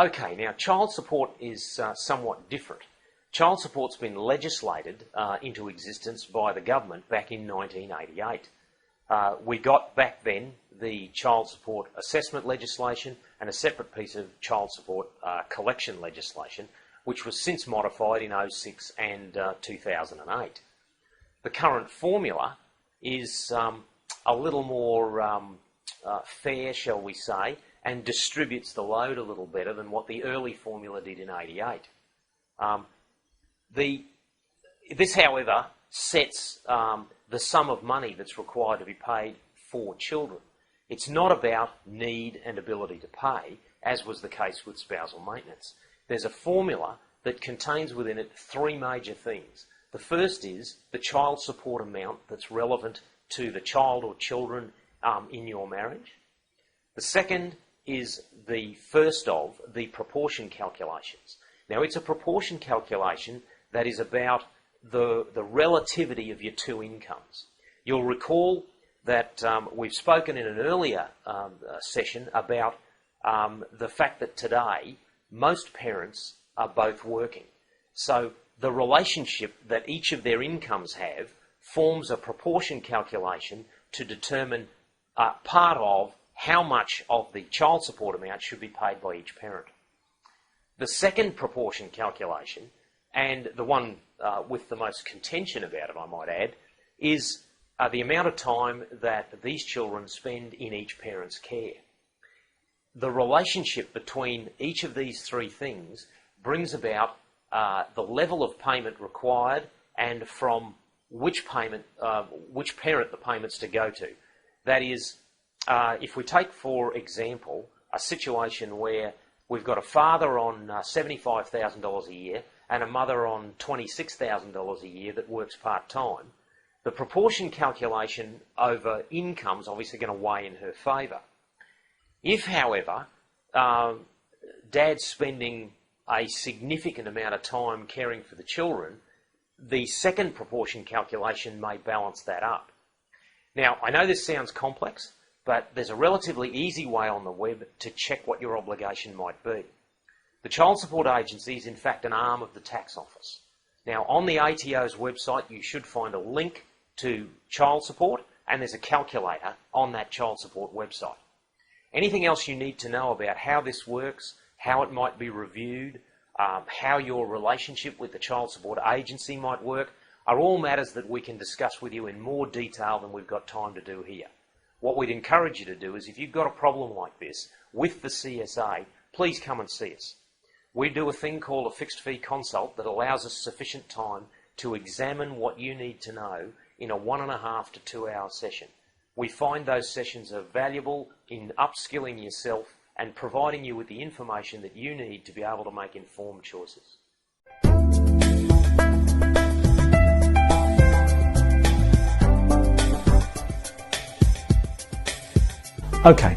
Okay, now child support is somewhat different. Child support's been legislated into existence by the government back in 1988. We got back then the child support assessment legislation and a separate piece of child support collection legislation, which was since modified in 2006 and 2008. The current formula is a little more fair, shall we say, and distributes the load a little better than what the early formula did in 88. This, however, sets the sum of money that's required to be paid for children. It's not about need and ability to pay, as was the case with spousal maintenance. There's a formula that contains within it three major things. The first is the child support amount that's relevant to the child or children in your marriage. The second is the first of the proportion calculations. Now, it's a proportion calculation that is about the relativity of your two incomes. You'll recall that we've spoken in an earlier session about the fact that today most parents are both working. So the relationship that each of their incomes have forms a proportion calculation to determine part of how much of the child support amount should be paid by each parent. The second proportion calculation, and the one with the most contention about it, I might add, is the amount of time that these children spend in each parent's care. The relationship between each of these three things brings about the level of payment required and from which parent the payment's to go to. That is, if we take, for example, a situation where we've got a father on $75,000 a year and a mother on $26,000 a year that works part-time, the proportion calculation over income's obviously going to weigh in her favour. If, however, Dad's spending a significant amount of time caring for the children, the second proportion calculation may balance that up. Now, I know this sounds complex, but there's a relatively easy way on the web to check what your obligation might be. The Child Support Agency is in fact an arm of the tax office. Now, on the ATO's website you should find a link to child support, and there's a calculator on that child support website. Anything else you need to know about how this works, how it might be reviewed, how your relationship with the Child Support Agency might work, are all matters that we can discuss with you in more detail than we've got time to do here. What we'd encourage you to do is, if you've got a problem like this with the CSA, please come and see us. We do a thing called a fixed fee consult that allows us sufficient time to examine what you need to know in a 1.5 to 2 hour session. We find those sessions are valuable in upskilling yourself and providing you with the information that you need to be able to make informed choices. Okay,